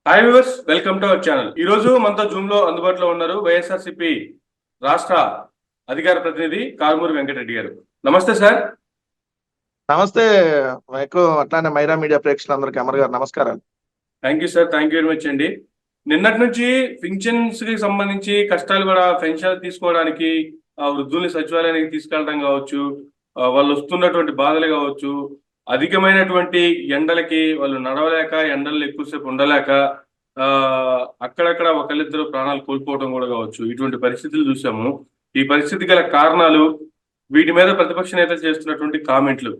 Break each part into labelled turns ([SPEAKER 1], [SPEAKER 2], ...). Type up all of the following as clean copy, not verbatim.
[SPEAKER 1] Hi viewers, welcome to our channel. ఈ రోజు మనతో జూమ్ లో అందుబాటులో ఉన్నారు వైఎస్ఆర్సీపీ రాష్ట్ర అధికార ప్రతినిధి కారుమూరి వెంకటరెడ్డి గారు. నమస్తే సార్.
[SPEAKER 2] నమస్తే. అట్లానే మైరా మీడియా ప్రేక్షకులందరికీ అమర్ గారు నమస్కారాలు.
[SPEAKER 1] Thank you sir, thank you very much అండి. నిన్నటి నుంచి పింఛన్స్ కి సంబంధించి కష్టాలు కూడా, పెన్షన్ తీసుకోవడానికి వృద్ధుల్ని సచివాలయానికి తీసుకెళ్ళడం కావచ్చు, వాళ్ళు వస్తున్నటువంటి బాధలు కావచ్చు, అధికమైనటువంటి ఎండలకి వాళ్ళు నడవలేక, ఎండలు ఎక్కువసేపు ఉండలేక అక్కడక్కడ ఒకళ్ళిద్దరు ప్రాణాలు కోల్పోవడం కూడా కావచ్చు, ఇటువంటి పరిస్థితులు చూసాము. ఈ పరిస్థితి గల కారణాలు, వీటి మీద ప్రతిపక్ష నేతలు చేస్తున్నటువంటి కామెంట్లు.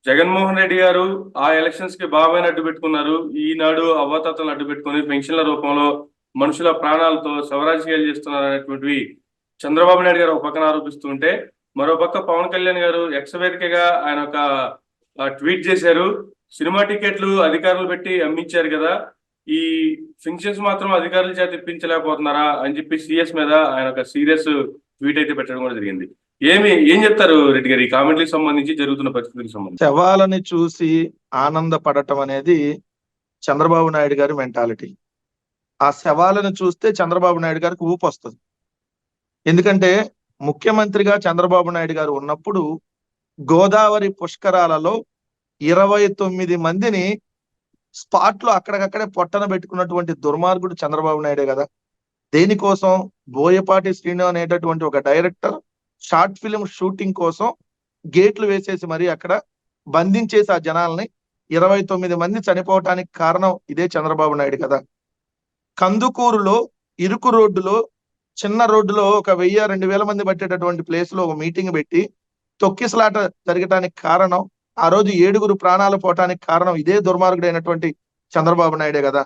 [SPEAKER 1] జగన్మోహన్ రెడ్డి గారు ఆ ఎలక్షన్స్ కి బాబాయిని అడ్డు పెట్టుకున్నారు. ఈనాడు అవ్వాతాతలను అడ్డు పెట్టుకుని పెన్షన్ల రూపంలో మనుషుల ప్రాణాలతో శవరాజకీయాలు చేస్తున్నారు అనేటువంటివి చంద్రబాబు నాయుడు గారు ఒక పక్కన ఆరోపిస్తుంటే, మరో పక్క పవన్ కళ్యాణ్ గారు ఎక్స్ వేదికగా ఆయన ఒక ట్వీట్ చేశారు. సినిమా టికెట్లు అధికారులు పెట్టి అమ్మించారు కదా, ఈ ఫంక్షన్స్ మాత్రం అధికారుల చేత ఇప్పించలేకపోతున్నారా అని చెప్పి సిఎస్ మీద ఆయన ఒక సీరియస్ ట్వీట్ అయితే పెట్టడం కూడా జరిగింది. ఏం చెప్తారు రెడ్డి గారు ఈ కామెంట్లకు సంబంధించి, జరుగుతున్న పరిస్థితులకు సంబంధించి?
[SPEAKER 2] శవాలని చూసి ఆనందపడటం అనేది చంద్రబాబు నాయుడు గారి మెంటాలిటీ. ఆ శవాలను చూస్తే చంద్రబాబు నాయుడు గారికి ఊపు వస్తుంది. ఎందుకంటే ముఖ్యమంత్రిగా చంద్రబాబు నాయుడు గారు ఉన్నప్పుడు గోదావరి పుష్కరాలలో 29 మందిని స్పాట్ లో అక్కడికక్కడే పొట్టన పెట్టుకున్నటువంటి దుర్మార్గుడు చంద్రబాబు నాయుడే కదా. దేనికోసం? బోయపాటి శ్రీను అనేటటువంటి ఒక డైరెక్టర్ షార్ట్ ఫిలిం షూటింగ్ కోసం గేట్లు వేసేసి మరి అక్కడ బంధించేసి ఆ జనాల్ని 29 మంది చనిపోవటానికి కారణం ఇదే చంద్రబాబు నాయుడు కదా. కందుకూరులో ఇరుకు రోడ్డులో, చిన్న రోడ్డులో ఒక 1000-2000 మంది పట్టేటటువంటి ప్లేస్ లో ఒక మీటింగ్ పెట్టి తొక్కిసలాట జరగటానికి కారణం, ఆ రోజు 7 ప్రాణాలు పోవటానికి కారణం ఇదే దుర్మార్గుడైనటువంటి చంద్రబాబు నాయుడే కదా.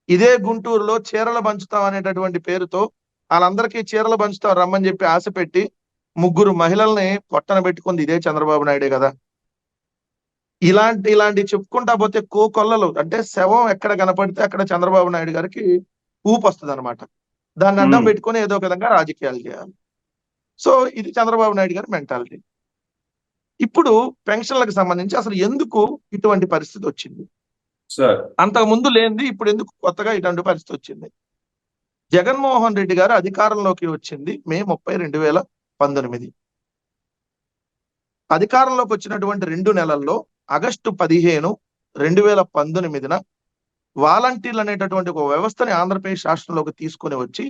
[SPEAKER 2] ఇదే గుంటూరులో చీరలు పంచుతాం అనేటటువంటి పేరుతో వాళ్ళందరికీ చీరలు పంచుతాం రమ్మని చెప్పి ఆశ పెట్టి 3 మహిళల్ని పొట్టన పెట్టుకుంది ఇదే చంద్రబాబు నాయుడే కదా. ఇలాంటి చెప్పుకుంటా పోతే కోకొల్లలు, అంటే శవం ఎక్కడ కనపడితే అక్కడ చంద్రబాబు నాయుడు గారికి ఊపు వస్తుంది అనమాట. దాన్ని అడ్డం పెట్టుకొని ఏదో ఒక విధంగా రాజకీయాలు చేయాలి. సో ఇది చంద్రబాబు నాయుడు గారి మెంటాలిటీ. ఇప్పుడు పెన్షన్లకు సంబంధించి అసలు ఎందుకు ఇటువంటి పరిస్థితి వచ్చింది? అంతకు ముందు లేనిది ఇప్పుడు ఎందుకు కొత్తగా ఇటువంటి పరిస్థితి వచ్చింది? జగన్మోహన్ రెడ్డి గారు అధికారంలోకి వచ్చింది మే 30, 2019. అధికారంలోకి వచ్చినటువంటి 2 నెలల్లో ఆగస్టు 15, 2019 వాలంటీర్లు అనేటటువంటి ఒక వ్యవస్థని ఆంధ్రప్రదేశ్ రాష్ట్రంలోకి తీసుకొని వచ్చి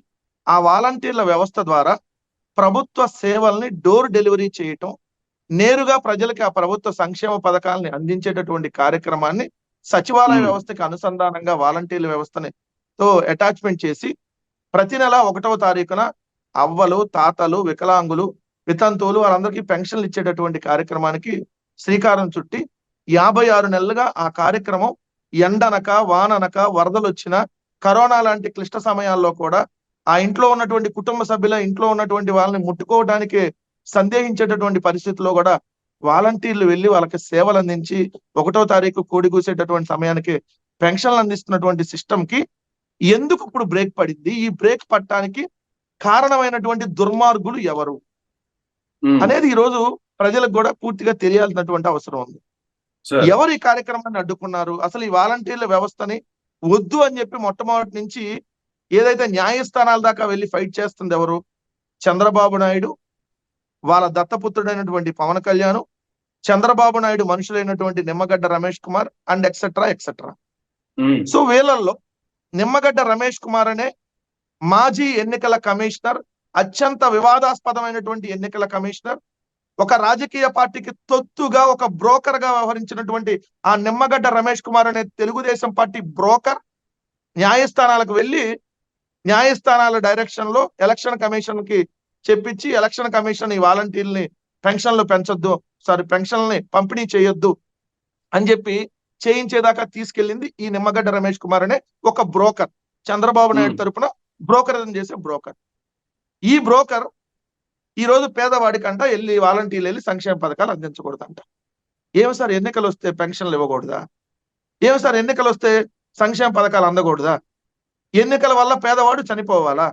[SPEAKER 2] ఆ వాలంటీర్ల వ్యవస్థ ద్వారా ప్రభుత్వ సేవల్ని డోర్ డెలివరీ చేయటం, నేరుగా ప్రజలకి ఆ ప్రభుత్వ సంక్షేమ పథకాలని అందించేటటువంటి కార్యక్రమాన్ని సచివాలయ వ్యవస్థకి అనుసంధానంగా వాలంటీర్ల వ్యవస్థని తో అటాచ్మెంట్ చేసి ప్రతి నెల 1వ తారీఖున అవ్వలు, తాతలు, వికలాంగులు, వితంతువులు వాళ్ళందరికీ పెన్షన్లు ఇచ్చేటటువంటి కార్యక్రమానికి శ్రీకారం చుట్టి 56 నెలలుగా ఆ కార్యక్రమం ఎండనక, వాననక, వరదలు వచ్చిన, కరోనా లాంటి క్లిష్ట సమయాల్లో కూడా ఆ ఇంట్లో ఉన్నటువంటి కుటుంబ సభ్యుల ఇంట్లో ఉన్నటువంటి వాళ్ళని ముట్టుకోవడానికి సందేహించేటటువంటి పరిస్థితుల్లో కూడా వాలంటీర్లు వెళ్ళి వాళ్ళకి సేవలు అందించి 1వ తారీఖు కోడి కూసేటటువంటి సమయానికి పెన్షన్లు అందిస్తున్నటువంటి సిస్టమ్ కి ఎందుకు ఇప్పుడు బ్రేక్ పడింది? ఈ బ్రేక్ పట్టడానికి కారణమైనటువంటి దుర్మార్గులు ఎవరు అనేది ఈ రోజు ప్రజలకు కూడా పూర్తిగా తెలియాల్సినటువంటి అవసరం ఉంది. ఎవరు ఈ కార్యక్రమాన్ని అడ్డుకున్నారు? అసలు ఈ వాలంటీర్ల వ్యవస్థని వద్దు అని చెప్పి మొట్టమొదటి నుంచి ఏదైతే న్యాయస్థానాల దాకా వెళ్ళి ఫైట్ చేస్తుంది ఎవరు? చంద్రబాబు నాయుడు, వాళ్ళ దత్తపుత్రుడైనటువంటి పవన్ కళ్యాణ్, చంద్రబాబు నాయుడు మనుషులైనటువంటి Nimmagadda Ramesh Kumar and etcetera. So వీళ్ళల్లో నిమ్మగడ్డ రమేష్ కుమార్ అనే మాజీ ఎన్నికల కమిషనర్, అత్యంత వివాదాస్పదమైనటువంటి ఎన్నికల కమిషనర్, ఒక రాజకీయ పార్టీకి తొత్తుగా ఒక బ్రోకర్ గా వ్యవహరించినటువంటి ఆ నిమ్మగడ్డ రమేష్ కుమార్ అనే తెలుగుదేశం పార్టీ బ్రోకర్ న్యాయస్థానాలకు వెళ్ళి న్యాయస్థానాల డైరెక్షన్ లో ఎలక్షన్ కమిషన్ కి చెప్పించి ఎలక్షన్ కమిషన్ ఈ వాలంటీర్ని పెన్షన్లు పెంచొద్దు, పెన్షన్లని పంపిణీ చేయొద్దు అని చెప్పి చేయించేదాకా తీసుకెళ్ళింది ఈ నిమ్మగడ్డ రమేష్ కుమార్ అనే ఒక బ్రోకర్, చంద్రబాబు నాయుడు తరపున బ్రోకరేజం చేసే బ్రోకర్. ఈ బ్రోకర్ ఈ రోజు పేదవాడికంట వెళ్ళి వాలంటీర్లు వెళ్ళి సంక్షేమ పథకాలు అందించకూడదంట. ఏమి సార్ ఎన్నికలు వస్తే పెన్షన్లు ఇవ్వకూడదా? ఏమి సార్ ఎన్నికలు వస్తే సంక్షేమ పథకాలు అందకూడదా? ఎన్నికల వల్ల పేదవాడు చనిపోవాలా?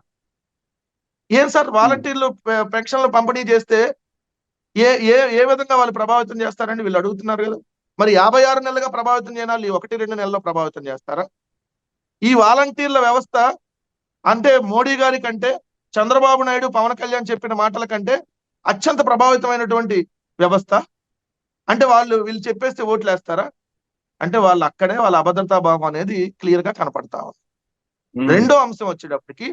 [SPEAKER 2] ఏం సార్ వాలంటీర్లు పెన్షన్లు పంపిణీ చేస్తే ఏ ఏ ఏ విధంగా వాళ్ళు ప్రభావితం చేస్తారని వీళ్ళు అడుగుతున్నారు కదా. మరి 56 నెలలుగా ప్రభావితం చేయాలి, 1-2 నెలల్లో ప్రభావితం చేస్తారా? ఈ వాలంటీర్ల వ్యవస్థ అంటే మోడీ గారి కంటే, చంద్రబాబు నాయుడు, పవన్ కళ్యాణ్ చెప్పిన మాటల కంటే అత్యంత ప్రభావితమైనటువంటి వ్యవస్థ. అంటే వీళ్ళు చెప్పేస్తే ఓట్లేస్తారా? అంటే వాళ్ళు అక్కడే వాళ్ళ అభద్రతా భావం అనేది క్లియర్ గా కనపడతా ఉంది. రెండో అంశం వచ్చేటప్పటికి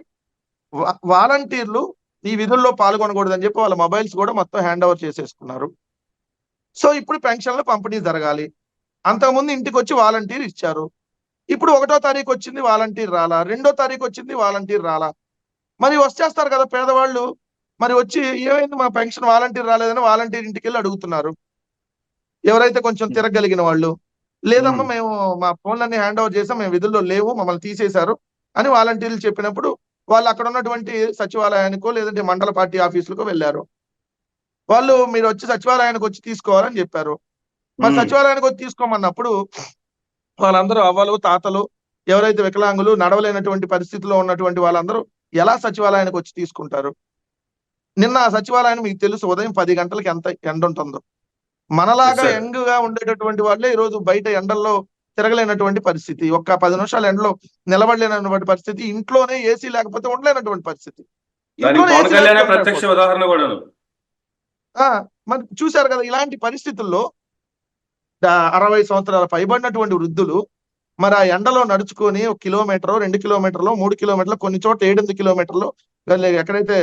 [SPEAKER 2] వాలంటీర్లు ఈ విధుల్లో పాల్గొనకూడదని చెప్పి వాళ్ళ మొబైల్స్ కూడా మొత్తం హ్యాండ్ ఓవర్ చేసేసుకున్నారు. సో ఇప్పుడు పెన్షన్ల పంపిణీ జరగాలి. అంతకుముందు ఇంటికి వచ్చి వాలంటీర్ ఇచ్చారు. ఇప్పుడు 1వ తారీఖు వచ్చింది వాలంటీర్ రాలా, 2వ తారీఖు వచ్చింది వాలంటీర్ రాలా. మరి వచ్చేస్తారు కదా పేదవాళ్ళు, మరి వచ్చి ఏమైంది మా పెన్షన్ వాలంటీర్ రాలేదని వాలంటీర్ ఇంటికి వెళ్ళి అడుగుతున్నారు. ఎవరైతే కొంచెం తిరగలిగిన వాళ్ళు, లేదమ్మా మేము మా ఫోన్లన్నీ హ్యాండ్ ఓవర్ చేసాం, మేము విధుల్లో లేవు, మమ్మల్ని తీసేశారు అని వాలంటీర్లు చెప్పినప్పుడు వాళ్ళు అక్కడ ఉన్నటువంటి సచివాలయానికో లేదంటే మండల పార్టీ ఆఫీసులకో వెళ్ళారు. వాళ్ళు మీరు వచ్చి సచివాలయానికి వచ్చి తీసుకోవాలని చెప్పారు. మరి సచివాలయానికి వచ్చి తీసుకోమన్నప్పుడు వాళ్ళందరూ అవ్వలు తాతలు, ఎవరైతే వికలాంగులు, నడవలేనటువంటి పరిస్థితిలో ఉన్నటువంటి వాళ్ళందరూ ఎలా సచివాలయానికి వచ్చి తీసుకుంటారు? నిన్న ఆ సచివాలయం మీకు తెలుసు ఉదయం 10 గంటలకు ఎంత ఎండ ఉంటుందో. మనలాగా యంగ్ గా ఉండేటటువంటి వాళ్ళే ఈ రోజు బయట ఎండల్లో తిరగలేనటువంటి పరిస్థితి, ఒక్క 10 నిమిషాలు ఎండలో నిలబడలేనటువంటి పరిస్థితి, ఇంట్లోనే ఏసీ లేకపోతే ఉండలేనటువంటి పరిస్థితి.
[SPEAKER 1] ప్రత్యక్ష ఉదాహరణ కూడా.
[SPEAKER 2] మరి చూశారు కదా, ఇలాంటి పరిస్థితుల్లో 60 సంవత్సరాల పైబడినటువంటి వృద్ధులు మరి ఆ ఎండలో నడుచుకొని 1 కిలోమీటర్, 2 కిలోమీటర్లు, 3 కిలోమీటర్లు, కొన్ని చోట్ల 7 కిలోమీటర్లు, ఎక్కడైతే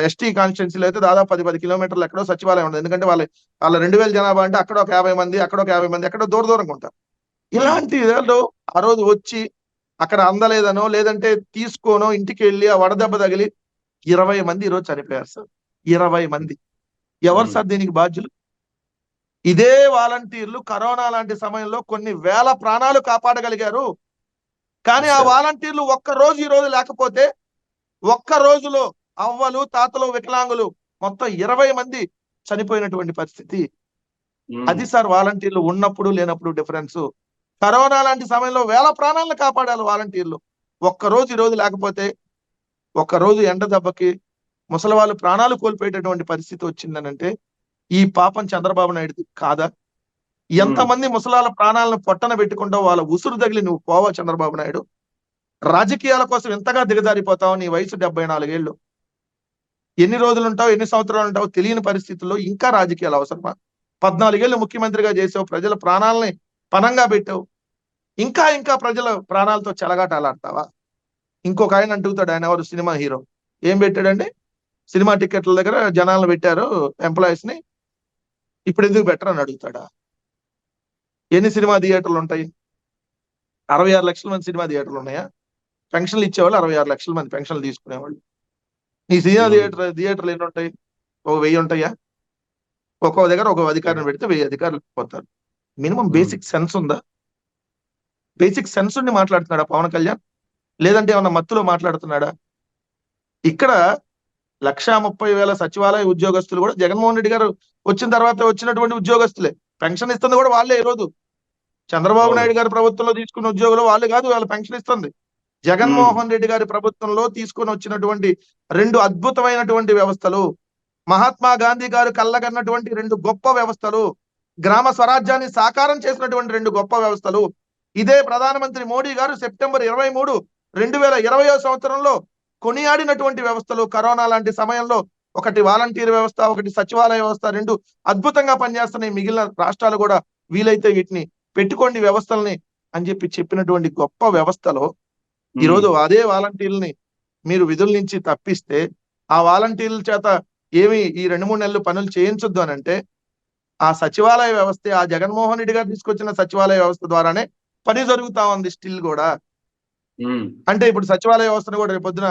[SPEAKER 2] ఎస్టీ కాన్స్టిట్యున్సీలో అయితే దాదాపు 10 కిలోమీటర్లు ఎక్కడో సచివాలయం ఉండదు. ఎందుకంటే వాళ్ళ 2000 జనాభా అంటే అక్కడ ఒక 50 మంది, అక్కడ ఒక 50 మంది, ఎక్కడో దూరంగా ఉంటారు. ఇలాంటి ఇదాల్లో ఆ రోజు వచ్చి అక్కడ అందలేదనో లేదంటే తీసుకోనో ఇంటికి వెళ్ళి ఆ వడదెబ్బ తగిలి 20 మంది ఈరోజు చనిపోయారు సార్. 20 మంది. ఎవరు సార్ దీనికి బాధ్యులు? ఇదే వాలంటీర్లు కరోనా లాంటి సమయంలో కొన్ని వేల ప్రాణాలు కాపాడగలిగారు. కానీ ఆ వాలంటీర్లు ఒక్కరోజు ఈ రోజు లేకపోతే ఒక్క రోజులో అవ్వలు తాతలు వికలాంగులు మొత్తం 20 మంది చనిపోయినటువంటి పరిస్థితి. అది సార్ వాలంటీర్లు ఉన్నప్పుడు లేనప్పుడు డిఫరెన్స్. కరోనా లాంటి సమయంలో వేల ప్రాణాలను కాపాడాలి వాలంటీర్లు. ఒక్కరోజు ఈ రోజు లేకపోతే ఒక్కరోజు ఎండ దెబ్బకి ముసలి వాళ్ళు ప్రాణాలు కోల్పోయేటటువంటి పరిస్థితి వచ్చిందనంటే ఈ పాపం చంద్రబాబు నాయుడు కాదా? ఎంతమంది ముసలాల ప్రాణాలను పొట్టన పెట్టుకుంటావు, వాళ్ళ ఉసురు తగిలి నువ్వు పోవా చంద్రబాబు నాయుడు? రాజకీయాల కోసం ఎంతగా దిగజారిపోతావు? నీ వయసు 74 ఏళ్ళు. ఎన్ని రోజులు ఉంటావు, ఎన్ని సంవత్సరాలు ఉంటావు తెలియని పరిస్థితుల్లో ఇంకా రాజకీయాలు అవసరమా? 14 ఏళ్ళు ముఖ్యమంత్రిగా చేసావు, ప్రజల ప్రాణాలని పనంగా పెట్టావు, ఇంకా ఇంకా ప్రజల ప్రాణాలతో చెలగాటాలాడతావా? ఇంకొక ఆయన అంటుతాడు, ఆయన ఎవరు? Cinema hero. ఏం పెట్టాడండి? సినిమా టికెట్ల దగ్గర జనాలను పెట్టారు, ఎంప్లాయీస్ ని, ఇప్పుడు ఎందుకు బెటర్ అని అడుగుతాడా? ఎన్ని సినిమా థియేటర్లు ఉంటాయి? 66 లక్షల మంది సినిమా థియేటర్లు ఉన్నాయా? పెన్షన్లు ఇచ్చేవాళ్ళు 66 లక్షల మంది పెన్షన్లు తీసుకునేవాళ్ళు. నీ సినిమా థియేటర్లు ఎన్ని ఉంటాయి? ఒక 1000 ఉంటాయా? ఒక్కో దగ్గర ఒక అధికారిని పెడితే 1000 అధికారులు పోతారు. మినిమం బేసిక్ సెన్స్ ఉందా? బేసిక్ సెన్స్ ఉండి మాట్లాడుతున్నాడా పవన్ కళ్యాణ్? లేదంటే ఏమన్నా మత్తులో మాట్లాడుతున్నాడా? ఇక్కడ 1,30,000 సచివాలయ ఉద్యోగస్తులు కూడా జగన్మోహన్ రెడ్డి గారు వచ్చిన తర్వాత వచ్చినటువంటి ఉద్యోగస్తులే. పెన్షన్ ఇస్తుంది కూడా వాళ్ళే. ఈ రోజు చంద్రబాబు నాయుడు గారి ప్రభుత్వంలో తీసుకున్న ఉద్యోగులు వాళ్ళు కాదు, వాళ్ళ పెన్షన్ ఇస్తుంది. జగన్మోహన్ రెడ్డి గారి ప్రభుత్వంలో తీసుకొని వచ్చినటువంటి 2 అద్భుతమైనటువంటి వ్యవస్థలు, మహాత్మా గాంధీ గారు కళ్ళగన్నటువంటి 2 గొప్ప వ్యవస్థలు, గ్రామ స్వరాజ్యాన్ని సాకారం చేసినటువంటి 2 గొప్ప వ్యవస్థలు. ఇదే ప్రధానమంత్రి మోడీ గారు సెప్టెంబర్ 23, 2020 సంవత్సరంలో కొనియాడినటువంటి వ్యవస్థలు. కరోనా లాంటి సమయంలో ఒకటి వాలంటీర్ వ్యవస్థ, ఒకటి సచివాలయ వ్యవస్థ, 2 అద్భుతంగా పనిచేస్తున్నాయి. మిగిలిన రాష్ట్రాలు కూడా వీలైతే వీటిని పెట్టుకోండి వ్యవస్థల్ని అని చెప్పినటువంటి గొప్ప వ్యవస్థలో ఈరోజు అదే వాలంటీర్లని మీరు విధుల నుంచి తప్పిస్తే ఆ వాలంటీర్ల చేత ఏమి ఈ 2-3 నెలలు పనులు చేయించొద్దు అని అంటే ఆ సచివాలయ వ్యవస్థ, ఆ జగన్మోహన్ రెడ్డి గారు తీసుకొచ్చిన సచివాలయ వ్యవస్థ ద్వారానే పని జరుగుతా ఉంది స్టిల్ కూడా. అంటే ఇప్పుడు సచివాలయ వ్యవస్థను కూడా రేపొద్దున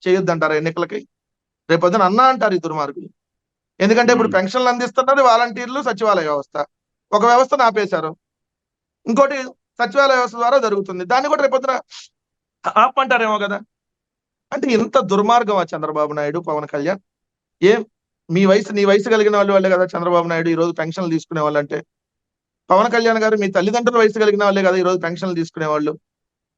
[SPEAKER 2] చేయొద్దంటారా ఎన్నికలకి? రేపొద్దున అన్నా అంటారు ఈ దుర్మార్గులు. ఎందుకంటే ఇప్పుడు పెన్షన్లు అందిస్తున్నది వాలంటీర్లు, సచివాలయ వ్యవస్థ. ఒక వ్యవస్థను ఆపేశారు, ఇంకోటి సచివాలయ వ్యవస్థ ద్వారా జరుగుతుంది, దాన్ని కూడా రేపొద్దున ఆపమంటారేమో కదా. అంటే ఇంత దుర్మార్గమా చంద్రబాబు నాయుడు, పవన్ కళ్యాణ్? ఏం నీ వయసు కలిగిన వాళ్ళే కదా చంద్రబాబు నాయుడు ఈరోజు పెన్షన్లు తీసుకునే వాళ్ళంటే? పవన్ కళ్యాణ్ గారు మీ తల్లిదండ్రుల వయసు కలిగిన వాళ్ళే కదా ఈరోజు పెన్షన్లు తీసుకునేవాళ్ళు?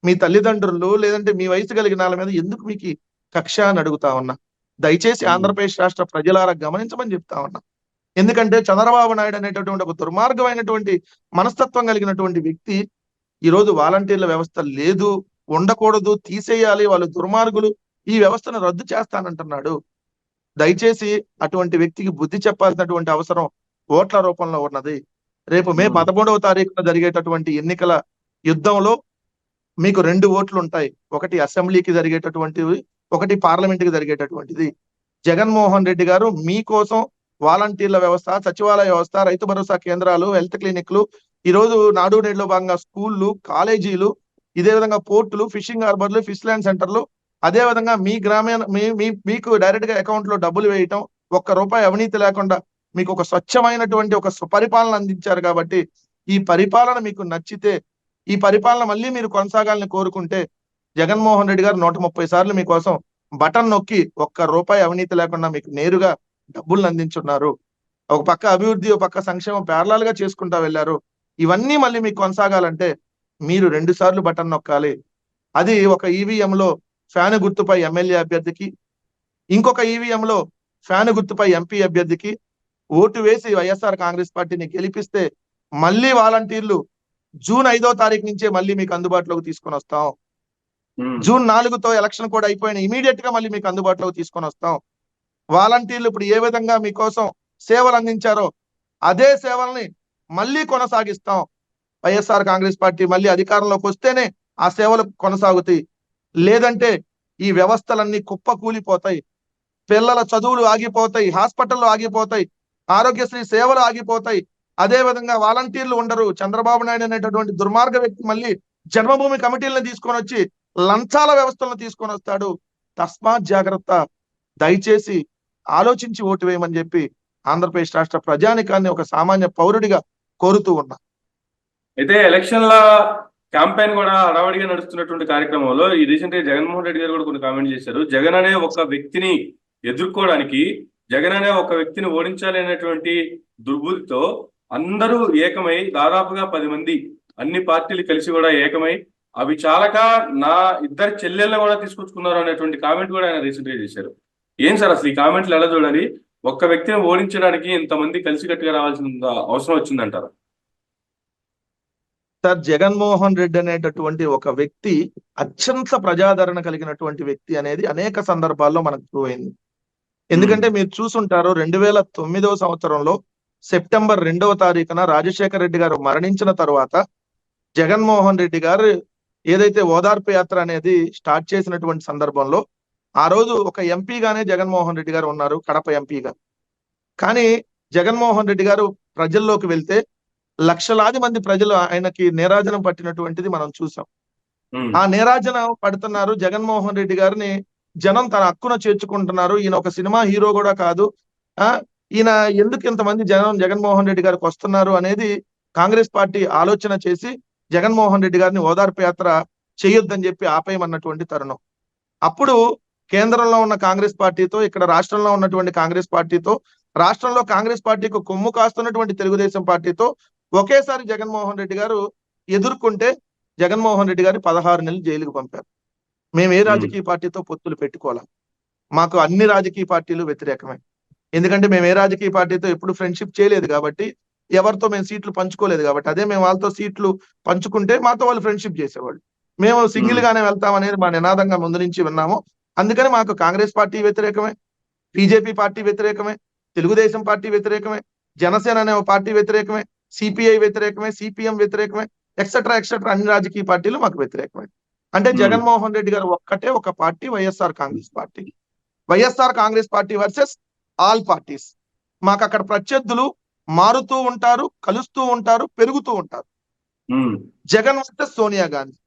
[SPEAKER 2] మీ తల్లిదండ్రులు లేదంటే మీ వయసు కలిగిన వాళ్ళ మీద ఎందుకు మీకు కక్ష అని అడుగుతా ఉన్నా. దయచేసి ఆంధ్రప్రదేశ్ రాష్ట్ర ప్రజలారా గమనించమని చెప్తా ఉన్నా. ఎందుకంటే చంద్రబాబు నాయుడు అనేటటువంటి ఒక దుర్మార్గమైనటువంటి మనస్తత్వం కలిగినటువంటి వ్యక్తి ఈరోజు వాలంటీర్ల వ్యవస్థ లేదు, ఉండకూడదు, తీసేయాలి, వాళ్ళు దుర్మార్గులు, ఈ వ్యవస్థను రద్దు చేస్తానంటున్నాడు. దయచేసి అటువంటి వ్యక్తికి బుద్ధి చెప్పాల్సినటువంటి అవసరం ఓట్ల రూపంలో ఉన్నది. రేపు మే 13వ తారీఖున జరిగేటటువంటి ఎన్నికల యుద్ధంలో మీకు 2 ఓట్లు ఉంటాయి. ఒకటి అసెంబ్లీకి జరిగేటటువంటివి, ఒకటి పార్లమెంట్కి జరిగేటటువంటిది. జగన్మోహన్ రెడ్డి గారు మీకోసం వాలంటీర్ల వ్యవస్థ, సచివాలయ వ్యవస్థ, రైతు భరోసా కేంద్రాలు, హెల్త్ క్లినిక్లు, ఈ రోజు నాడు నేడులో భాగంగా స్కూళ్ళు, కాలేజీలు, ఇదే విధంగా పోర్టులు, ఫిషింగ్ హార్బర్లు, ఫిష్ ల్యాండ్ సెంటర్లు, అదే విధంగా మీ గ్రామీణ మీకు డైరెక్ట్ గా అకౌంట్ లో డబ్బులు వేయటం, ఒక్క రూపాయి అవినీతి లేకుండా మీకు ఒక స్వచ్ఛమైనటువంటి ఒక పరిపాలన అందించారు. కాబట్టి ఈ పరిపాలన మీకు నచ్చితే, ఈ పరిపాలన మళ్ళీ మీరు కొనసాగాలని కోరుకుంటే, జగన్మోహన్ రెడ్డి గారు 130 సార్లు మీకోసం బటన్ నొక్కి ఒక్క రూపాయి అవినీతి లేకుండా మీకు నేరుగా డబ్బులు అందించున్నారు. ఒక పక్క అభివృద్ధి, ఒక పక్క సంక్షేమం ప్యారలాల్ గా చేసుకుంటా వెళ్ళారు. ఇవన్నీ మళ్ళీ మీకు కొనసాగాలంటే మీరు 2 సార్లు బటన్ నొక్కాలి. అది ఒక ఈవీఎంలో ఫ్యాన్ గుర్తుపై ఎమ్మెల్యే అభ్యర్థికి, ఇంకొక ఈవీఎంలో ఫ్యాన్ గుర్తుపై ఎంపీ అభ్యర్థికి ఓటు వేసి వైఎస్ఆర్ కాంగ్రెస్ పార్టీని గెలిపిస్తే మళ్ళీ వాలంటీర్లు జూన్ 5వ తారీఖు నుంచే మళ్ళీ మీకు అందుబాటులోకి తీసుకొని వస్తాం. జూన్ 4తో ఎలక్షన్ కూడా అయిపోయిన ఇమీడియట్ గా మళ్ళీ మీకు అందుబాటులోకి తీసుకొని వస్తాం. వాలంటీర్లు ఇప్పుడు ఏ విధంగా మీకోసం సేవలు అందించారో అదే సేవల్ని మళ్ళీ కొనసాగిస్తాం. వైఎస్ఆర్ కాంగ్రెస్ పార్టీ మళ్ళీ అధికారంలోకి వస్తేనే ఆ సేవలు కొనసాగుతాయి. లేదంటే ఈ వ్యవస్థలన్నీ కుప్పకూలిపోతాయి. పిల్లల చదువులు ఆగిపోతాయి, హాస్పిటల్లో ఆగిపోతాయి, ఆరోగ్యశ్రీ సేవలు ఆగిపోతాయి. అదే విధంగా వాలంటీర్లు ఉండరు. చంద్రబాబు నాయుడు అనేటటువంటి దుర్మార్గ వ్యక్తి మళ్ళీ జన్మభూమి కమిటీలను తీసుకొని వచ్చి లంచాల వ్యవస్థలను తీసుకొని వస్తాడు. తస్మాత్ జాగ్రత్త. దయచేసి ఆలోచించి ఓటు వేయమని చెప్పి ఆంధ్రప్రదేశ్ రాష్ట్ర ప్రజానికాన్ని ఒక సామాన్య పౌరుడిగా కోరుతూ ఉన్నా.
[SPEAKER 1] అయితే ఎలక్షన్ల క్యాంపెయిన్ కూడా హడావడిగా నడుస్తున్నటువంటి కార్యక్రమంలో ఈ రీసెంట్ గా జగన్మోహన్ రెడ్డి గారు కూడా కొన్ని కామెంట్ చేశారు. జగన్ అనే ఒక వ్యక్తిని ఎదుర్కోవడానికి, జగన్ అనే ఒక వ్యక్తిని ఓడించాలి అనేటువంటి దుర్బుద్ధితో అందరూ ఏకమై, దాదాపుగా 10 మంది అన్ని పార్టీలు కలిసి కూడా ఏకమై, అవి చాలక నా ఇద్దరు చెల్లెళ్ళని కూడా తీసుకొచ్చుకున్నారు అనేటువంటి కామెంట్ కూడా ఆయన రీసెంట్ గా చేశారు. ఏం సార్ అసలు ఈ కామెంట్లు ఎలా చూడాలి? ఒక్క వ్యక్తిని ఓడించడానికి ఇంతమంది కలిసికట్టుగా రావాల్సిన అవసరం వచ్చిందంటారు?
[SPEAKER 2] సార్, జగన్మోహన్ రెడ్డి అనేటటువంటి ఒక వ్యక్తి అత్యంత ప్రజాదరణ కలిగినటువంటి వ్యక్తి అనేది అనేక సందర్భాల్లో మనకు ప్రూవ్ అయింది. ఎందుకంటే మీరు చూసుంటారు, 2009వ సంవత్సరంలో సెప్టెంబర్ 2వ తారీఖున రాజశేఖర రెడ్డి గారు మరణించిన తర్వాత జగన్మోహన్ రెడ్డి గారు ఏదైతే ఓదార్పు యాత్ర అనేది స్టార్ట్ చేసినటువంటి సందర్భంలో ఆ రోజు ఒక ఎంపీగానే జగన్మోహన్ రెడ్డి గారు ఉన్నారు, కడప ఎంపీగా. కానీ జగన్మోహన్ రెడ్డి గారు ప్రజల్లోకి వెళ్తే లక్షలాది మంది ప్రజలు ఆయనకి నీరాజనం పట్టినటువంటిది మనం చూసాం. ఆ నీరాజనం పడుతున్నారు. జగన్మోహన్ రెడ్డి గారిని జనం తన హక్కున చేర్చుకుంటున్నారు. ఈయన ఒక సినిమా హీరో కూడా కాదు, ఈయన ఎందుకు ఇంతమంది జనం జగన్మోహన్ రెడ్డి గారికి వస్తున్నారు అనేది కాంగ్రెస్ పార్టీ ఆలోచన చేసి జగన్మోహన్ రెడ్డి గారిని ఓదార్పు యాత్ర చేయొద్దని చెప్పి ఆపేయమన్నటువంటి తరుణం. అప్పుడు కేంద్రంలో ఉన్న కాంగ్రెస్ పార్టీతో, ఇక్కడ రాష్ట్రంలో ఉన్నటువంటి కాంగ్రెస్ పార్టీతో, రాష్ట్రంలో కాంగ్రెస్ పార్టీకి కొమ్ము కాస్తున్నటువంటి తెలుగుదేశం పార్టీతో ఒకేసారి జగన్మోహన్ రెడ్డి గారు ఎదుర్కొంటే జగన్మోహన్ రెడ్డి గారు 16 నెలలు జైలుకు పంపారు. మేము ఏ రాజకీయ పార్టీతో పొత్తులు పెట్టుకోవాలి, మాకు అన్ని రాజకీయ పార్టీలు వ్యతిరేకమే. ఎందుకంటే మేము ఏ రాజకీయ పార్టీతో ఎప్పుడు ఫ్రెండ్షిప్ చేయలేదు కాబట్టి, ఎవరితో మేము సీట్లు పంచుకోలేదు కాబట్టి. అదే మేము వాళ్ళతో సీట్లు పంచుకుంటే మాతో వాళ్ళు ఫ్రెండ్షిప్ చేసేవాళ్ళు. మేము సింగిల్ గానే వెళ్తాం అనేది మా నినాదంగా ముందు నుంచి విన్నాము. అందుకని మాకు కాంగ్రెస్ పార్టీ వ్యతిరేకమే, బీజేపీ పార్టీ వ్యతిరేకమే, తెలుగుదేశం పార్టీ వ్యతిరేకమే, జనసేన అనే పార్టీ వ్యతిరేకమే, సిపిఐ వ్యతిరేకమే, సిపిఎం వ్యతిరేకమే, ఎక్సెట్రా ఎక్సెట్రా అన్ని రాజకీయ పార్టీలు మాకు వ్యతిరేకమే. అంటే జగన్మోహన్ రెడ్డి గారు ఒక్కటే ఒక party, YSR Congress party. YSR Congress party versus all parties. మాకు అక్కడ ప్రత్యర్థులు మారుతూ ఉంటారు, కలుస్తూ ఉంటారు, పెరుగుతూ ఉంటారు. Jagan versus Sonia Gandhi,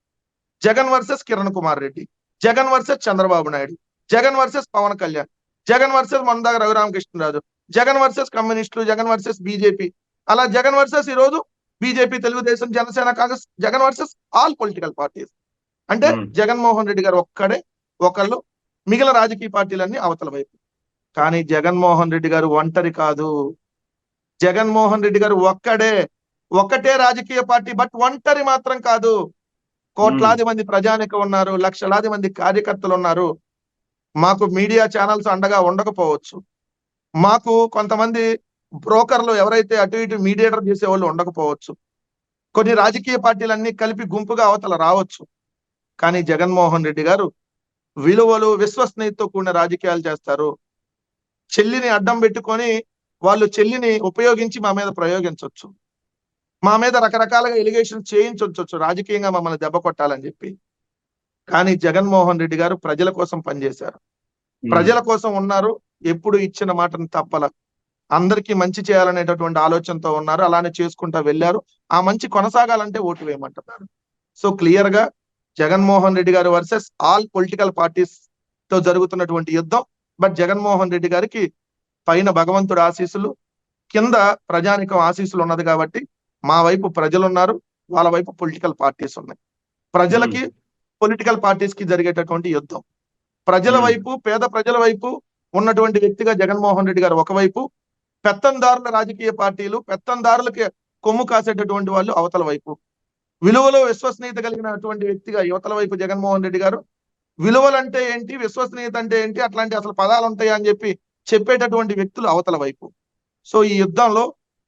[SPEAKER 2] Jagan versus Kiran Kumar Reddy, Jagan versus Chandrababu Naidu, Jagan versus Pawan Kalyan, Jagan versus మందాగ రఘురామకృష్ణరాజు, జగన్ వర్సెస్ కమ్యూనిస్టులు, జగన్ వర్సెస్ బీజేపీ. అలా జగన్ వర్సెస్ ఈ రోజు BJP, Telugu Desam, Janasena, Congress, Jagan versus all political parties. అంటే జగన్మోహన్ రెడ్డి గారు ఒక్కడే ఒకళ్ళు, మిగిలిన రాజకీయ పార్టీలన్నీ అవతల వైపు. కానీ జగన్మోహన్ రెడ్డి గారు ఒంటరి కాదు. జగన్మోహన్ రెడ్డి గారు ఒక్కటే రాజకీయ పార్టీ, బట్ ఒంటరి మాత్రం కాదు. కోట్లాది మంది ప్రజానికం ఉన్నారు, లక్షలాది మంది కార్యకర్తలు ఉన్నారు. మాకు మీడియా ఛానల్స్ అండగా ఉండకపోవచ్చు, మాకు కొంతమంది బ్రోకర్లు ఎవరైతే అటు ఇటు మీడియేటర్ చేసే వాళ్ళు ఉండకపోవచ్చు, కొన్ని రాజకీయ పార్టీలన్నీ కలిపి గుంపుగా అవతల రావచ్చు. కానీ జగన్మోహన్ రెడ్డి గారు విలువలు విశ్వసనీయతతో కూడిన రాజకీయాలు చేస్తారు. చెల్లిని అడ్డం పెట్టుకొని వాళ్ళు చెల్లిని ఉపయోగించి మా మీద ప్రయోగించవచ్చు, మా మీద రకరకాలుగా ఎలిగేషన్ చేయించవచ్చు రాజకీయంగా మమ్మల్ని దెబ్బ కొట్టాలని చెప్పి. కానీ జగన్మోహన్ రెడ్డి గారు ప్రజల కోసం పనిచేశారు, ప్రజల కోసం ఉన్నారు. ఎప్పుడు ఇచ్చిన మాటను తప్పల, అందరికీ మంచి చేయాలనేటటువంటి ఆలోచనతో ఉన్నారు. అలానే చేసుకుంటా వెళ్ళారు. ఆ మంచి కొనసాగాలంటే ఓటు వేయమంటున్నారు. సో క్లియర్ గా జగన్మోహన్ రెడ్డి గారు వర్సెస్ ఆల్ పొలిటికల్ పార్టీస్ తో జరుగుతున్నటువంటి యుద్ధం. బట్ జగన్మోహన్ రెడ్డి గారికి పైన భగవంతుడు ఆశీస్సులు, కింద ప్రజానికం ఆశీస్సులు ఉన్నది కాబట్టి మా వైపు ప్రజలు ఉన్నారు, వాళ్ళ వైపు పొలిటికల్ పార్టీస్ ఉన్నాయి. ప్రజలకి పొలిటికల్ పార్టీస్ కి జరిగేటటువంటి యుద్ధం. ప్రజల వైపు, పేద ప్రజల వైపు ఉన్నటువంటి వ్యక్తిగా జగన్మోహన్ రెడ్డి గారు ఒకవైపు, పెత్తందారుల రాజకీయ పార్టీలు, పెత్తందారులకి కొమ్ము కాసేటటువంటి వాళ్ళు అవతల వైపు. విలువలో విశ్వసనీయత కలిగినటువంటి వ్యక్తిగా యువతల వైపు జగన్మోహన్ రెడ్డి గారు. విలువలు అంటే ఏంటి, విశ్వసనీయత అంటే ఏంటి, అట్లాంటి అసలు పదాలు ఉంటాయా అని చెప్పి చెప్పేటటువంటి వ్యక్తులు అవతల వైపు. సో ఈ యుద్ధంలో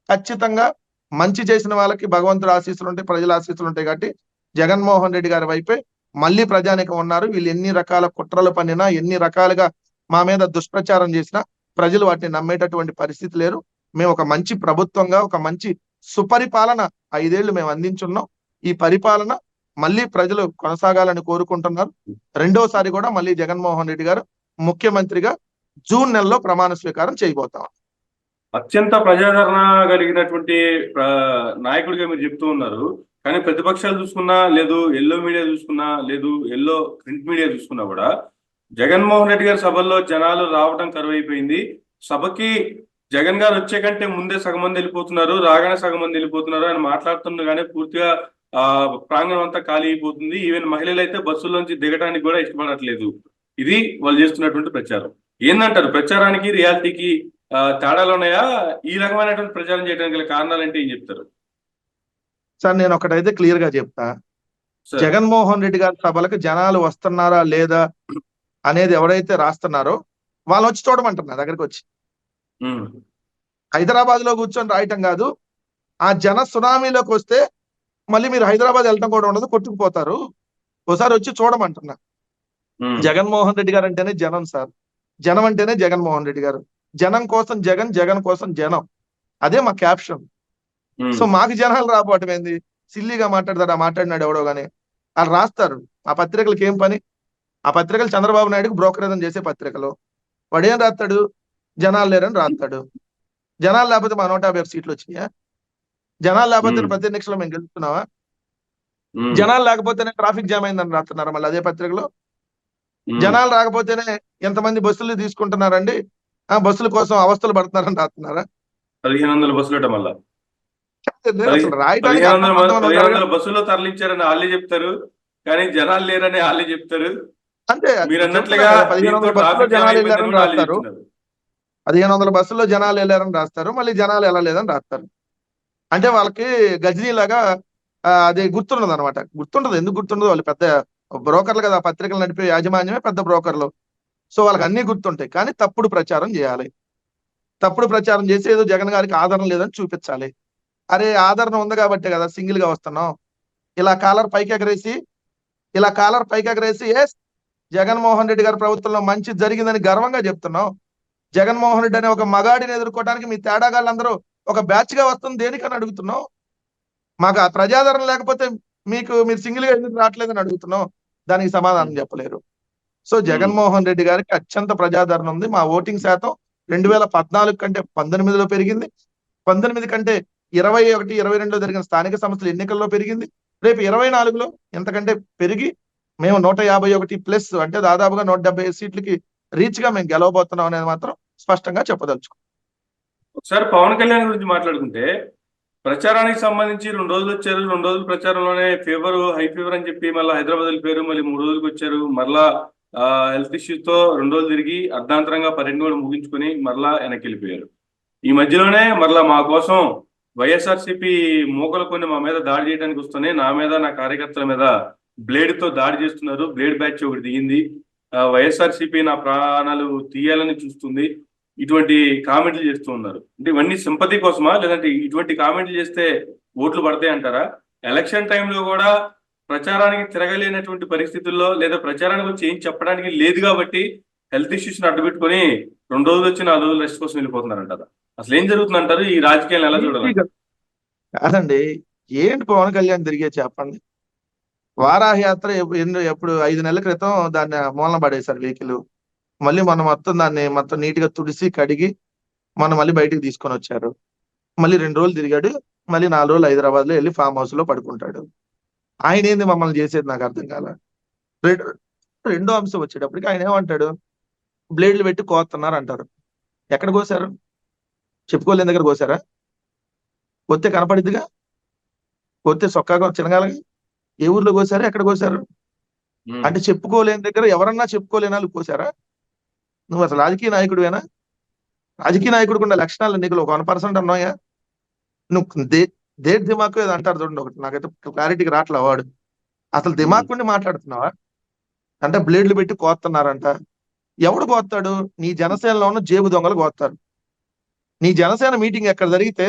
[SPEAKER 2] ఖచ్చితంగా మంచి చేసిన వాళ్ళకి భగవంతుడు ఆశీస్సులు ఉంటాయి, ప్రజల ఆశీస్సులు ఉంటాయి. కాబట్టి జగన్మోహన్ రెడ్డి గారి వైపే మళ్ళీ ప్రజానికం ఉన్నారు. వీళ్ళు ఎన్ని రకాల కుట్రలు పన్నినా, ఎన్ని రకాలుగా మా మీద దుష్ప్రచారం చేసినా ప్రజలు వాటిని నమ్మేటటువంటి పరిస్థితి లేరు. మేము ఒక మంచి ప్రభుత్వంగా, ఒక మంచి సుపరిపాలన 5 ఏళ్లు మేము అందించున్నాం. ఈ పరిపాలన మళ్ళీ ప్రజలు కొనసాగాలని కోరుకుంటున్నారు. రెండోసారి కూడా మళ్ళీ జగన్మోహన్ రెడ్డి గారు ముఖ్యమంత్రిగా జూన్ నెలలో ప్రమాణ స్వీకారం చేయబోతాం.
[SPEAKER 1] అత్యంత ప్రజాదరణ కలిగినటువంటి నాయకుడిగా మీరు చెప్తూ ఉన్నారు. కానీ ప్రతిపక్షాలు చూసుకున్నా, లేదు ఎల్లో మీడియా చూసుకున్నా, లేదు ఎల్లో ప్రింట్ మీడియా చూసుకున్నా కూడా జగన్మోహన్ రెడ్డి గారి సభల్లో జనాలు రావడం కరువైపోయింది. సభకి జగన్ గారు వచ్చే కంటే ముందే సగం మంది వెళ్ళిపోతున్నారు, రాగానే సగం మంది వెళ్ళిపోతున్నారు అని మాట్లాడుతున్నారు. కానీ పూర్తిగా ప్రాంగణం అంతా ఖాళీ అయిపోతుంది. ఈవెన్ మహిళలు అయితే బస్సుల్లోంచి దిగడానికి కూడా ఇష్టపడట్లేదు. ఇది వాళ్ళు చేస్తున్నటువంటి ప్రచారం. ఏందంటారు, ప్రచారానికి రియాలిటీకి తేడాలు ఉన్నాయా? ఈ రకమైనటువంటి ప్రచారం చేయడానికి గల కారణాలు అంటే ఏం చెప్తారు
[SPEAKER 2] సార్? నేను ఒకటైతే క్లియర్ గా చెప్తా, జగన్మోహన్ రెడ్డి గారి సభలకు జనాలు వస్తున్నారా లేదా అనేది ఎవరైతే రాస్తున్నారో వాళ్ళు వచ్చి చూడమంటున్నారు. దగ్గరికి వచ్చి హైదరాబాద్ లో కూర్చొని రాయటం కాదు, ఆ జన సునామీలోకి వస్తే మళ్ళీ మీరు హైదరాబాద్ వెళ్ళటం కూడా ఉండదు, కొట్టుకుపోతారు. ఒకసారి వచ్చి చూడమంటున్నా. జగన్మోహన్ రెడ్డి గారు అంటేనే జనం సార్, జనం అంటేనే జగన్మోహన్ రెడ్డి గారు. జనం కోసం జగన్, జగన్ కోసం జనం, అదే మా క్యాప్షన్. సో మాకు జనాలు రాకపోవటం ఏంది? సిల్లీగా మాట్లాడతాడు, ఆ మాట్లాడినాడు ఎవడో గానీ. వాళ్ళు రాస్తారు. ఆ పత్రికలకి ఏం పని? ఆ పత్రికలు చంద్రబాబు నాయుడుకి బ్రోకరేజం చేసే పత్రికలు. వాడు ఏం రాస్తాడు? జనాలు లేరని రాస్తాడు. జనాలు లేకపోతే మా 150 సీట్లు వచ్చినాయా? జనాలు లేకపోతే ప్రతి ఎన్నికల్లో మేము గెలుస్తున్నావా? జనాలు లేకపోతేనే ట్రాఫిక్ జామ్ అయిందని రాస్తున్నారు మళ్ళీ అదే పత్రికలో. జనాలు రాకపోతేనే ఎంతమంది బస్సులు తీసుకుంటున్నారండి, ఆ బస్సుల కోసం అవస్థలు పడుతున్నారని రాస్తున్నారా?
[SPEAKER 1] 1500 బస్సులు మళ్ళా
[SPEAKER 2] అసలు రాయడానికి
[SPEAKER 1] బస్సులో తరలించారని వాళ్ళే చెప్తారు, కానీ జనాలు లేరని వాళ్ళే చెప్తారు.
[SPEAKER 2] అంటే
[SPEAKER 1] మీరు అన్నట్లుగా
[SPEAKER 2] 1500 బస్సులో జనాలు వెళ్ళారని రాస్తారు, 1500 బస్సుల్లో జనాలు వెళ్ళారని రాస్తారు, మళ్ళీ జనాలు వెళ్ళలేదని రాస్తారు. అంటే వాళ్ళకి గజనీ లాగా అది గుర్తుండదు అనమాట. గుర్తుండదు. ఎందుకు గుర్తుండదు? వాళ్ళు పెద్ద బ్రోకర్లు కదా, పత్రికలు నడిపే యాజమాన్యమే పెద్ద బ్రోకర్లు. సో వాళ్ళకి అన్ని గుర్తుంటాయి. కానీ తప్పుడు ప్రచారం చేయాలి. తప్పుడు ప్రచారం చేసి ఏదో జగన్ గారికి ఆదరణ లేదని చూపించాలి. అరే ఆదరణ ఉంది కాబట్టే కదా సింగిల్ గా వస్తున్నాం. ఇలా కాలర్ పైకి ఎగరేసి ఎస్ జగన్మోహన్ రెడ్డి గారి ప్రభుత్వంలో మంచి జరిగిందని గర్వంగా చెప్తున్నాం. జగన్మోహన్ రెడ్డి అనే ఒక మగాడిని ఎదుర్కోవడానికి మీ తేడాగాళ్ళందరూ ఒక బ్యాచ్ గా వస్తుంది దేనికని అడుగుతున్నాం. మాకు ఆ ప్రజాదరణ లేకపోతే మీరు సింగిల్ గా ఎందుకు రావట్లేదని అడుగుతున్నాం. దానికి సమాధానం చెప్పలేరు. సో జగన్మోహన్ రెడ్డి గారికి అత్యంత ప్రజాదరణ ఉంది. మా ఓటింగ్ శాతం 2014 కంటే 19లో పెరిగింది. 19 కంటే 21, 22లో జరిగిన స్థానిక సంస్థల ఎన్నికల్లో పెరిగింది. రేపు 24లో ఎంతకంటే పెరిగి మేము 151+ అంటే దాదాపుగా 175 సీట్లకి రీచ్ గా మేము గెలవబోతున్నాం అనేది మాత్రం స్పష్టంగా చెప్పదలుచుకో.
[SPEAKER 1] ఒకసారి పవన్ కళ్యాణ్ గురించి మాట్లాడుకుంటే, ప్రచారానికి సంబంధించి 2 రోజులు వచ్చారు. 2 రోజుల ప్రచారంలోనే హై ఫీవర్ అని చెప్పి మళ్ళీ హైదరాబాద్ వెళ్ళిపోయారు. మళ్ళీ 3 రోజులకు వచ్చారు. మరలా హెల్త్ ఇష్యూస్ తో 2 రోజులు తిరిగి అర్ధాంతరంగా పర్యటన కూడా ముగించుకొని మరలా వెనక్కి వెళ్ళిపోయారు. ఈ మధ్యలోనే మరలా మా కోసం వైఎస్ఆర్సీపీ మూకలు కొన్ని మా మీద దాడి చేయడానికి వస్తున్నాయి, నా మీద నా కార్యకర్తల మీద బ్లేడ్ తో దాడి చేస్తున్నారు, బ్లేడ్ బ్యాచ్ ఒకటి దిగింది, వైఎస్ఆర్సీపీ నా ప్రాణాలు తీయాలని చూస్తుంది, ఇటువంటి కామెంట్లు చేస్తూ ఉన్నారు. అంటే ఇవన్నీ సింపతి కోసమా, లేదంటే ఇటువంటి కామెంట్లు చేస్తే ఓట్లు పడతాయి అంటారా? ఎలక్షన్ టైంలో కూడా ప్రచారానికి తిరగలేనటువంటి పరిస్థితుల్లో లేదా ప్రచారానికి వచ్చి ఏం చెప్పడానికి లేదు కాబట్టి హెల్త్ ఇష్యూస్ అడ్డుపెట్టుకొని 2 రోజులు వచ్చి 4 రోజులు రెస్ట్ కోసం వెళ్ళిపోతున్నారంటారు. అసలు ఏం జరుగుతుందంటారు? ఈ రాజకీయాలను ఎలా చూడాలంటారు?
[SPEAKER 2] కాదండి, ఏంటి పవన్ కళ్యాణ్ తిరిగే చెప్పండి. వారాహి యాత్ర ఎప్పుడు 5 నెలల క్రితం దాన్ని మూలన పడేశారు వెహికల్. మళ్ళీ మనం మొత్తం నీట్ గా తుడిసి కడిగి మనం మళ్ళీ బయటికి తీసుకొని వచ్చారు. మళ్ళీ 2 రోజులు తిరిగాడు. మళ్ళీ 4 రోజులు హైదరాబాద్ లో వెళ్ళి ఫామ్ హౌస్ లో పడుకుంటాడు. ఆయన ఏంది మమ్మల్ని చేసేది నాకు అర్థం కాల. రెండో అంశం వచ్చేటప్పటికి ఆయన ఏమంటాడు, బ్లేడ్లు పెట్టి కోస్తున్నారు అంటారు. ఎక్కడ కోసారు? చెప్పుకోలేని దగ్గర కోసారా? కొత్తే కనపడిద్దిగా, కొత్తే సొక్కాగా చినగాలగా. ఏ ఊర్లో కోసారు? ఎక్కడ కోసారు? అంటే చెప్పుకోలేని దగ్గర ఎవరన్నా చెప్పుకోలేని వాళ్ళు కోసారా? నువ్వు అసలు రాజకీయ నాయకుడివేనా? రాజకీయ నాయకుడికి ఉన్న లక్షణాలు నీకు ఒక 1% అన్నాయా? నువ్వు దేట్ దిమాకు ఏదో అంటారు చూడండి ఒకటి, నాకైతే క్లారిటీకి రావట్లే వాడు. అసలు దిమాకుండి మాట్లాడుతున్నావా? అంటే బ్లేడ్లు పెట్టి కోస్తున్నారంట. ఎవడు కోస్తాడు? నీ జనసేనలో ఉన్న జేబు దొంగలు కోస్తారు. నీ జనసేన మీటింగ్ ఎక్కడ జరిగితే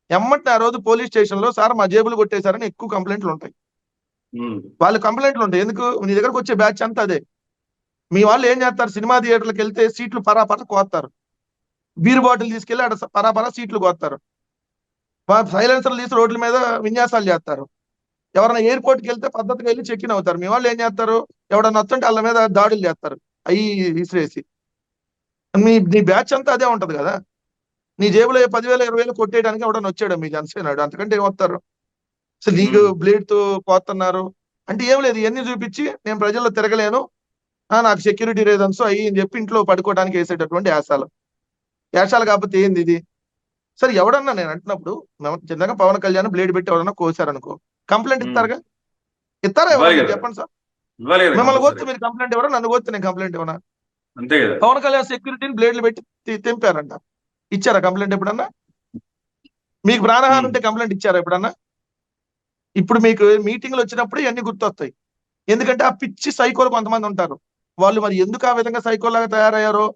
[SPEAKER 2] ఎమ్మటి ఆ రోజు పోలీస్ స్టేషన్ లో సార్ మా జేబులు కొట్టేశారని ఎక్కువ కంప్లైంట్లు ఉంటాయి. వాళ్ళు కంప్లైంట్లు ఉంటాయి. ఎందుకు? నీ దగ్గరకు వచ్చే బ్యాచ్ అంతా అదే. మీ వాళ్ళు ఏం చేస్తారు? సినిమా థియేటర్లకు వెళ్తే సీట్లు పరాపర కోస్తారు. బీర్ బాటిల్ తీసుకెళ్లి అక్కడ పరాపర సీట్లు కోస్తారు. సైలెన్సర్లు తీసి రోడ్ల మీద విన్యాసాలు చేస్తారు. ఎవరైనా ఎయిర్పోర్ట్కి వెళ్తే పద్ధతిగా వెళ్ళి చెక్ ఇన్ అవుతారు. మీ వాళ్ళు ఏం చేస్తారు? ఎవడన్నా వస్తుంటే వాళ్ళ మీద దాడులు చేస్తారు, అవి విసిరేసి. నీ బ్యాచ్ అంతా అదే ఉంటది కదా. నీ జేబులో 10,000 20,000 కొట్టేయడానికి ఎవడన్నా వచ్చాడు మీ జనసేనాడు? అంతకంటే ఏమొస్తారు? అసలు నీకు బ్లేడ్ తో కోస్తున్నారు అంటే ఏం లేదు. ఇవన్నీ చూపించి నేను ప్రజల్లో తిరగలేను, నాకు సెక్యూరిటీ రీజన్స్ అయ్యి అని చెప్పి ఇంట్లో పడుకోవడానికి వేసేటటువంటి యాశాలు కాకపోతే ఏంది ఇది? సరే, ఎవడన్నా నేను అంటున్నప్పుడు చిన్నగా పవన్ కళ్యాణ్ బ్లేడ్ పెట్టి ఎవడన్నా కోసారనుకో, కంప్లైంట్ ఇస్తారుగా? ఇస్తారా ఎవరు? చెప్పండి సార్. మిమ్మల్ని కోస్తే మీరు కంప్లైంట్ ఇవ్వరా? నన్ను కోస్తే నేను కంప్లైంట్ ఇవ్వనా?
[SPEAKER 1] అంతే కదా.
[SPEAKER 2] పవన్ కళ్యాణ్ సెక్యూరిటీని బ్లేడ్లు పెట్టి తెంపారంట. ఇచ్చారా కంప్లైంట్ ఎప్పుడన్నా? మీకు ప్రాణహాని ఉంటే కంప్లైంట్ ఇచ్చారా ఎప్పుడన్నా? ఇప్పుడు మీకు మీటింగ్లు వచ్చినప్పుడు ఇవన్నీ గుర్తొస్తాయి. ఎందుకంటే ఆ పిచ్చి సైకోలు కొంతమంది ఉంటారు. వాళ్ళు మరి ఎందుకు ఆ విధంగా సైకోలాగా తయారయ్యారో,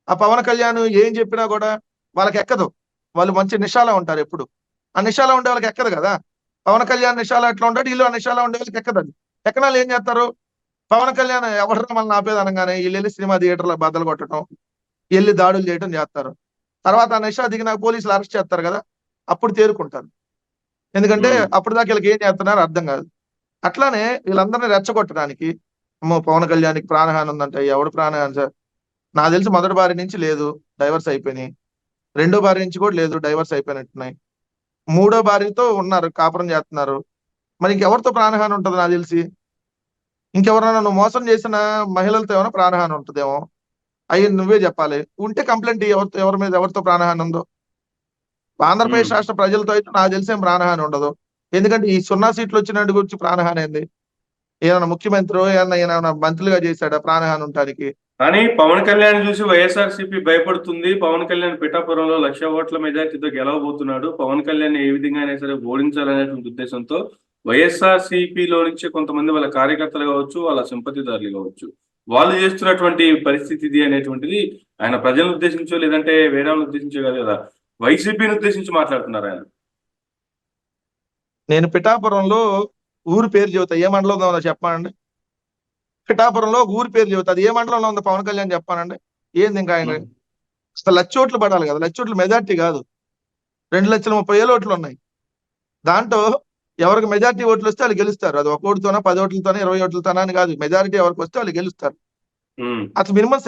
[SPEAKER 2] ఆ పవన్ కళ్యాణ్ ఏం చెప్పినా కూడా వాళ్ళకి ఎక్కదు. వాళ్ళు మంచి నిషాలా ఉంటారు ఎప్పుడు. ఆ నిషాలా ఉండే వాళ్ళకి ఎక్కదు కదా. పవన్ కళ్యాణ్ నిషాలా ఎట్లా ఉంటాడు, వీళ్ళు ఆ నిషాలా ఉండే వాళ్ళకి ఎక్కదు. అది ఎక్కడాలు ఏం చేస్తారు? పవన్ కళ్యాణ్ ఎవరు మనల్ని ఆపేది అనగానే వీళ్ళు వెళ్ళి సినిమా థియేటర్లో బద్దలు కొట్టడం, వెళ్ళి దాడులు చేయడం చేస్తారు. తర్వాత ఆ నిషా దిగిన పోలీసులు అరెస్ట్ చేస్తారు కదా, అప్పుడు తేరుకుంటారు. ఎందుకంటే అప్పుడు దాకా వీళ్ళకి ఏం చేస్తున్నారో అర్థం కాదు. అట్లానే వీళ్ళందరినీ రెచ్చగొట్టడానికి, అమ్మో పవన్ కళ్యాణ్కి ప్రాణహాని ఉందంటే, ఎవడు ప్రాణహాని సార్? నాకు తెలిసి మొదటి భార్య నుంచి లేదు, డైవర్స్ అయిపోయినాయి. రెండో భార్య నుంచి కూడా లేదు, డైవర్స్ అయిపోయినట్టున్నాయి. మూడో భార్యతో ఉన్నారు, కాపురం చేస్తున్నారు. మరి ఇంకెవరితో ప్రాణహాని ఉంటుంది? నాకు తెలిసి ఇంకెవరైనా నువ్వు మోసం చేసిన మహిళలతో ఏమైనా ప్రాణహాని ఉంటుందేమో. అయ్యి నువ్వే చెప్పాలి. ఉంటే కంప్లైంట్ ఎవరి మీద ఎవరితో ప్రాణహాని ఉందో. ఆంధ్రప్రదేశ్ రాష్ట్ర ప్రజలతో అయితే నాకు తెలిసేం ప్రాణహాని ఉండదు. ఎందుకంటే ఈ 0 సీట్లు వచ్చినట్టు గురించి ప్రాణహాని ఏంది? ఏమైనా ముఖ్యమంత్రి ఏమైనా మంత్రులుగా చేశాడా ప్రాణహాని ఉండటానికి?
[SPEAKER 1] కానీ పవన్ కళ్యాణ్ చూసి వైఎస్ఆర్సీపీ భయపడుతుంది. పవన్ కళ్యాణ్ పిఠాపురంలో 1,00,000 ఓట్ల మెజార్టీతో గెలవబోతున్నాడు. పవన్ కళ్యాణ్ ఏ విధంగా అయినా సరే ఓడించాలనేటువంటి ఉద్దేశంతో వైఎస్ఆర్సీపీలో నుంచి కొంతమంది వాళ్ళ కార్యకర్తలు కావచ్చు, వాళ్ళ సింపతిదారులు కావచ్చు, వాళ్ళు చేస్తున్నటువంటి పరిస్థితి ఇది అనేటువంటిది ఆయన ప్రజలను ఉద్దేశించో లేదంటే వేరే వాళ్ళని ఉద్దేశించో కాదు కదా, వైసీపీని ఉద్దేశించి మాట్లాడుతున్నారు ఆయన.
[SPEAKER 2] నేను పిఠాపురంలో ఊరు పేరు చెబుతా, ఏ మండలంలో ఉందో చెప్పానండి. పిఠాపురంలో ఊరి పేరు చెబుతా, అది ఏ మండలంలో ఉందో పవన్ కళ్యాణ్ చెప్పానండి. ఏంది ఇంకా ఆయన అసలు 1,00,000 ఓట్లు పడాలి కదా. 1,00,000 ఓట్లు మెజార్టీ కాదు, 2,30,000 ఓట్లు ఉన్నాయి. దాంట్లో ఎవరికి మెజార్టీ ఓట్లు వస్తే వాళ్ళు గెలుస్తారు. అది 1 ఓటుతోనో 10 ఓట్లతోనో 20 ఓట్లతోనో అని కాదు. మెజారిటీ ఎవరికి వస్తే వాళ్ళు గెలుస్తారు. అసలు మినిమం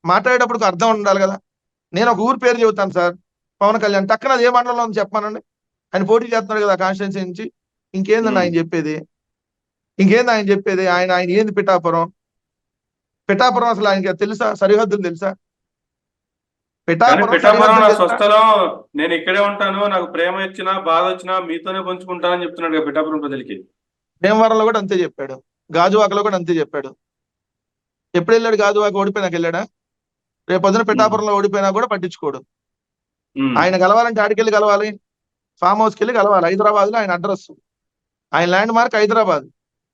[SPEAKER 2] మాట్లాడేటప్పుడు అర్థం ఉండాలి కదా. నేను ఒక ఊరి పేరు చెబుతాను సార్, పవన్ కళ్యాణ్ టక్కన అది ఏ మండలంలో ఉంది చెప్పానండి. ఆయన పోటీ చేస్తున్నాడు కదా కాన్స్టిట్యున్సీ నుంచి. ఇంకేందండి ఆయన చెప్పేది? ఆయన ఏంది పిఠాపురం అసలు ఆయనకి తెలుసా? సరిహద్దులు తెలుసా?
[SPEAKER 1] పిఠాపురం నా స్వస్థలం, నేను ఇక్కడే ఉంటాను, నాకు ప్రేమ వచ్చినా బాధ వచ్చినా మీతోనే పంచుకుంటానని చెప్తున్నాడు కదా పిఠాపురం ప్రజలకి.
[SPEAKER 2] భీమవరంలో కూడా అంతే చెప్పాడు, గాజువాకలో కూడా అంతే చెప్పాడు. ఎప్పుడు వెళ్ళాడు? గాజువాక ఓడిపోయినాక వెళ్ళాడా? రేపు పొద్దున పిఠాపురంలో ఓడిపోయినా కూడా పట్టించుకోడు. ఆయన కలవాలంటే ఆడికెళ్ళి కలవాలి, ఫామ్ హౌస్కి వెళ్ళి కలవాలి. హైదరాబాద్ లో ఆయన అడ్రస్, ఆయన ల్యాండ్ మార్క్ హైదరాబాద్.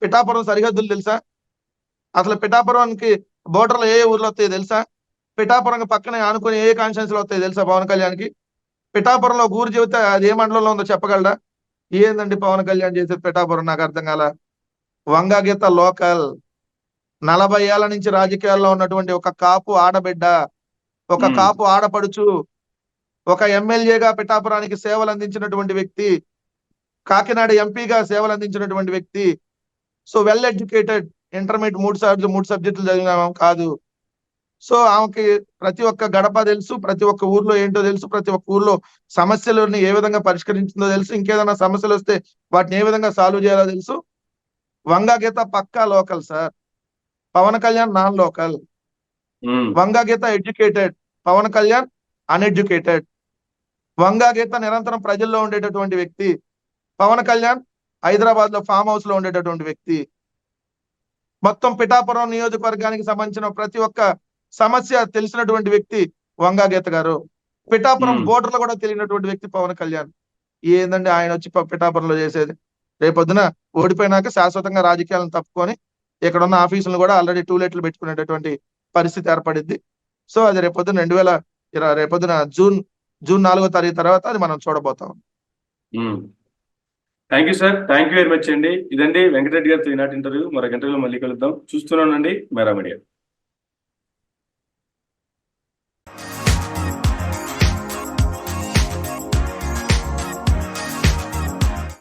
[SPEAKER 2] పిఠాపురం సరిహద్దులు తెలుసా? అసలు పిఠాపురానికి బోర్డర్లు ఏ ఊర్లో వస్తాయో తెలుసా? పిఠాపురం పక్కనే ఆనుకుని ఏ కాన్స్టిట్యున్సీలో వస్తాయో తెలుసా పవన్ కళ్యాణ్కి? పిఠాపురంలో ఊరు చెబితే అది ఏ మండలంలో ఉందో చెప్పగలరా? ఏందండి పవన్ కళ్యాణ్ చేసేది పిఠాపురం? నాకు అర్థం కాల. వంగగీత లోకల్ 40 ఏళ్ల నుంచి రాజకీయాల్లో ఉన్నటువంటి ఒక కాపు ఆడబిడ్డ, ఒక కాపు ఆడపడుచు, ఒక ఎమ్మెల్యేగా పిఠాపురానికి సేవలు అందించినటువంటి వ్యక్తి, కాకినాడ ఎంపీగా సేవలు అందించినటువంటి వ్యక్తి. సో వెల్ ఎడ్యుకేటెడ్, ఇంటర్మీడియట్ 3 సబ్జెక్టులు చదివిన ఆమె కాదు. సో ఆమెకి ప్రతి ఒక్క గడప తెలుసు, ప్రతి ఒక్క ఊర్లో ఏంటో తెలుసు, ప్రతి ఒక్క ఊర్లో సమస్యలను ఏ విధంగా పరిష్కరించిందో తెలుసు, ఇంకేదైనా సమస్యలు వస్తే వాటిని ఏ విధంగా సాల్వ్ చేయాలో తెలుసు. వంగగీత పక్కా local sir, Pawan Kalyan non local. Vanga Geetha educated, Pawan Kalyan uneducated. Vanga Geetha నిరంతరం ప్రజల్లో ఉండేటటువంటి వ్యక్తి, పవన్ కళ్యాణ్ హైదరాబాద్ లో ఫామ్ హౌస్ లో ఉండేటటువంటి వ్యక్తి. మొత్తం పిఠాపురం నియోజకవర్గానికి సంబంధించిన ప్రతి ఒక్క సమస్య తెలిసినటువంటి వ్యక్తి వంగగీత గారు. పిఠాపురం బోర్డర్లు కూడా తెలియనటువంటి వ్యక్తి పవన్ కళ్యాణ్. ఏందండి ఆయన వచ్చి పిఠాపురంలో చేసేది? రేపొద్దున ఓడిపోయినాక శాశ్వతంగా రాజకీయాలను తప్పుకొని ఇక్కడ ఉన్న ఆఫీసులను కూడా ఆల్రెడీ టూలెట్లు పెట్టుకునేటటువంటి పరిస్థితి ఏర్పడింది. సో అది రేపొద్దున రేపొద్దున జూన్ 4వ తారీఖు తర్వాత అది మనం చూడబోతాం.
[SPEAKER 1] Thank you sir, thank you very much అండి. ఇదండి వెంకటరెడ్డి గారితో ఈనాటి ఇంటర్వ్యూ. మరొక ఇంటర్వ్యూలో మళ్ళీ కలుద్దాం. చూస్తున్నానండి మెరా మీడియా.